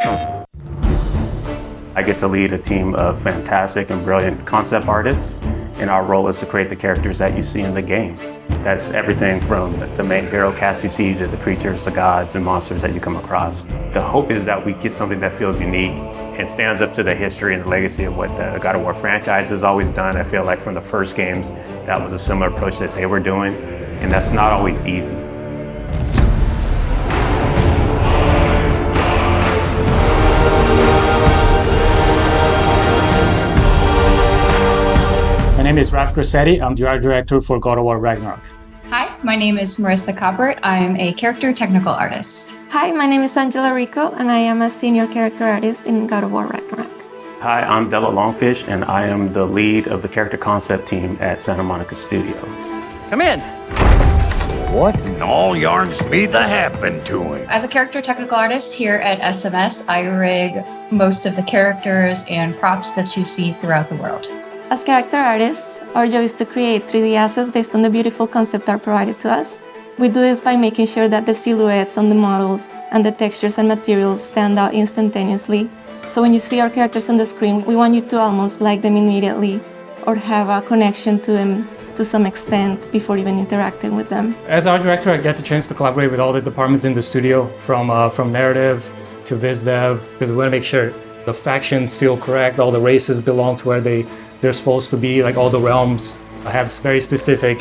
I get to lead a team of fantastic and brilliant concept artists, and our role is to create the characters that you see in the game. That's everything from the main hero cast you see to the creatures, the gods, and monsters that you come across. The hope is that we get something that feels unique and stands up to the history and the legacy of what the God of War franchise has always done. I feel like from the first games, that was a similar approach that they were doing, and that's not always easy. My name is Raf Grassetti. I'm the art director for God of War Ragnarök. Hi, my name is Marissa Coppert. I'm a character technical artist. Hi, my name is Angela Rico, and I am a senior character artist in God of War Ragnarök. Hi, I'm Della Longfish, and I am the lead of the character concept team at Santa Monica Studio. Come in. What in all yarn speed that happened to him? As a character technical artist here at SMS, I rig most of the characters and props that you see throughout the world. As character artists, our job is to create 3D assets based on the beautiful concept art provided to us. We do this by making sure that the silhouettes on the models and the textures and materials stand out instantaneously. So when you see our characters on the screen, we want you to almost like them immediately or have a connection to them to some extent before even interacting with them. As art director, I get the chance to collaborate with all the departments in the studio, from narrative to viz dev, because we want to make sure the factions feel correct, all the races belong to where they're supposed to be, like all the realms have very specific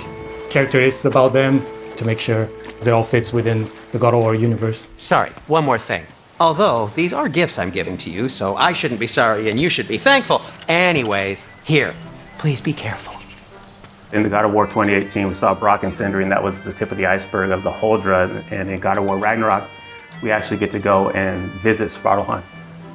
characteristics about them to make sure it all fits within the God of War universe. Sorry, one more thing. Although these are gifts I'm giving to you, so I shouldn't be sorry and you should be thankful. Anyways, here, please be careful. In the God of War 2018, we saw Brock and Sindri, and that was the tip of the iceberg of the Huldra. And in God of War Ragnarok, we actually get to go and visit Svartalfheim,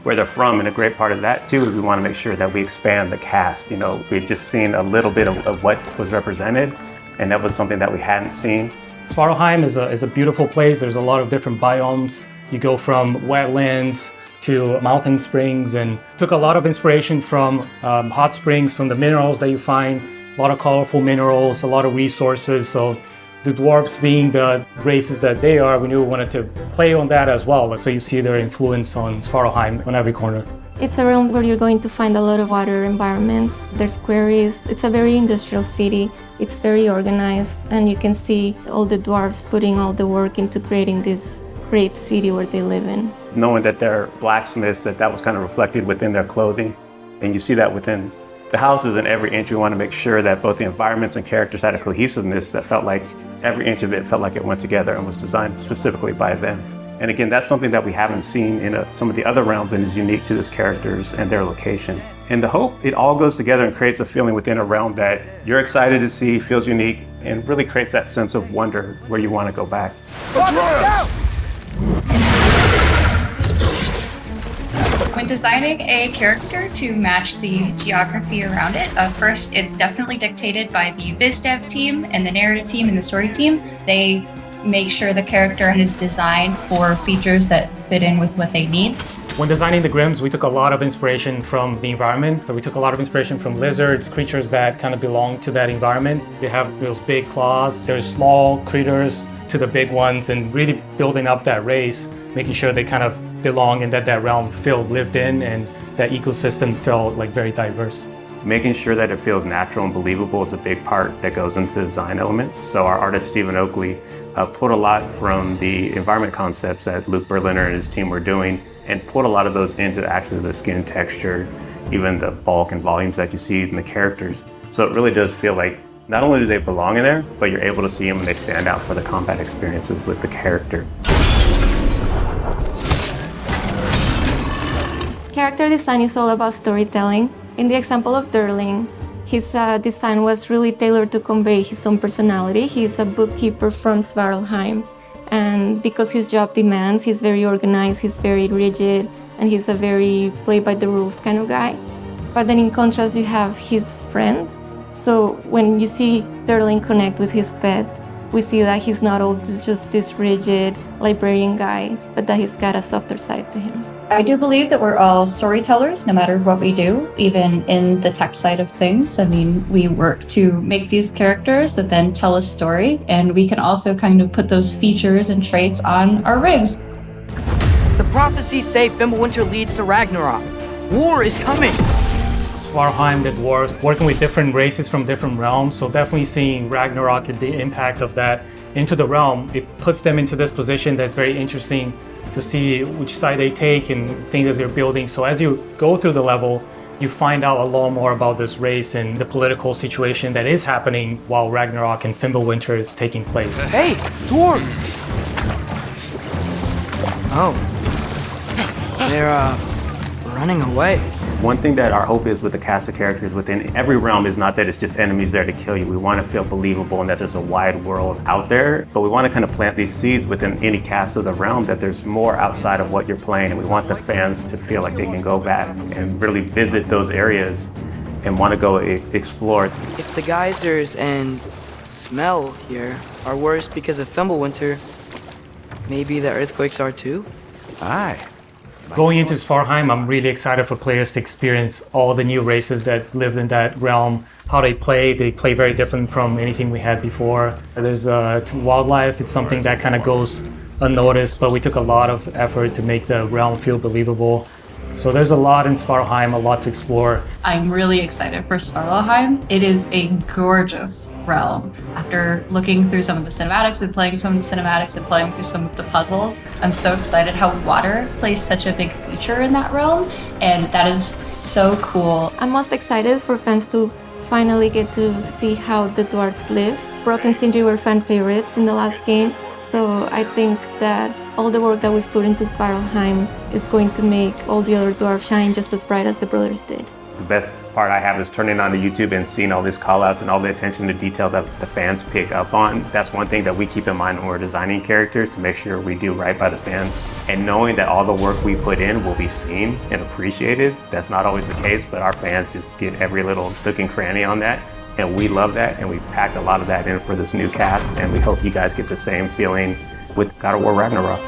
where they're from, and a great part of that too is we want to make sure that we expand the cast. You know, we'd just seen a little bit of what was represented, and that was something that we hadn't seen. Svartalfheim is a beautiful place. There's a lot of different biomes. You go from wetlands to mountain springs, and took a lot of inspiration from hot springs, from the minerals that you find, a lot of colorful minerals, a lot of resources. So the dwarves being the races that they are, we knew we wanted to play on that as well. So you see their influence on Svartalfheim on every corner. It's a realm where you're going to find a lot of water environments. There's quarries. It's a very industrial city. It's very organized, and you can see all the dwarves putting all the work into creating this great city where they live in. Knowing that they're blacksmiths, that was kind of reflected within their clothing. And you see that within the houses and every inch. We want to make sure that both the environments and characters had a cohesiveness that felt like every inch of it felt like it went together and was designed specifically by them. And again, that's something that we haven't seen in some of the other realms and is unique to these characters and their location. And the hope, it all goes together and creates a feeling within a realm that you're excited to see, feels unique, and really creates that sense of wonder where you want to go back. When designing a character to match the geography around it, first it's definitely dictated by the viz dev team and the narrative team and the story team. They make sure the character is designed for features that fit in with what they need. When designing the Grims, we took a lot of inspiration from the environment. So we took a lot of inspiration from lizards, creatures that kind of belong to that environment. They have those big claws. There's small critters to the big ones, and really building up that race, making sure they kind of belong and that realm felt lived in and that ecosystem felt like very diverse. Making sure that it feels natural and believable is a big part that goes into the design elements. So our artist, Stephen Oakley, pulled a lot from the environment concepts that Luke Berliner and his team were doing and put a lot of those into actually the skin texture, even the bulk and volumes that you see in the characters. So it really does feel like not only do they belong in there, but you're able to see them and they stand out for the combat experiences with the character. Character design is all about storytelling. In the example of Durling, his design was really tailored to convey his own personality. He's a bookkeeper from Svartalfheim, and because his job demands, he's very organized, he's very rigid, and he's a very play-by-the-rules kind of guy. But then in contrast, you have his friend. So when you see Durling connect with his pet, we see that he's not all just this rigid librarian guy, but that he's got a softer side to him. I do believe that we're all storytellers, no matter what we do, even in the tech side of things. I mean, we work to make these characters that then tell a story, and we can also kind of put those features and traits on our rigs. The prophecies say Fimbulwinter leads to Ragnarok. War is coming. Svartalfheim, the dwarves, working with different races from different realms, so definitely seeing Ragnarok and the impact of that into the realm, it puts them into this position that's very interesting to see which side they take and things that they're building. So as you go through the level, you find out a lot more about this race and the political situation that is happening while Ragnarok and Fimbulwinter is taking place. Hey, dwarves! Oh. They're, running away. One thing that our hope is with the cast of characters within every realm is not that it's just enemies there to kill you. We want to feel believable and that there's a wide world out there, but we want to kind of plant these seeds within any cast of the realm that there's more outside of what you're playing, and we want the fans to feel like they can go back and really visit those areas and want to go explore. If the geysers and smell here are worse because of Fimbulwinter, maybe the earthquakes are too? Aye. Going into Svartalfheim, I'm really excited for players to experience all the new races that lived in that realm, how they play very different from anything we had before. There's wildlife, it's something that kind of goes unnoticed, but we took a lot of effort to make the realm feel believable. So there's a lot in Svartalfheim, a lot to explore. I'm really excited for Svartalfheim. It is a gorgeous realm. After looking through some of the cinematics and playing some of the cinematics and playing through some of the puzzles, I'm so excited how water plays such a big feature in that realm, and that is so cool. I'm most excited for fans to finally get to see how the dwarves live. Brock and Sindri were fan favorites in the last game, so I think that all the work that we've put into Svartalfheim is going to make all the other dwarves shine just as bright as the brothers did. The best part I have is turning on the YouTube and seeing all these call-outs and all the attention to detail that the fans pick up on. That's one thing that we keep in mind when we're designing characters, to make sure we do right by the fans. And knowing that all the work we put in will be seen and appreciated, that's not always the case, but our fans just get every little nook and cranny on that. And we love that, and we packed a lot of that in for this new cast, and we hope you guys get the same feeling with God of War Ragnarok.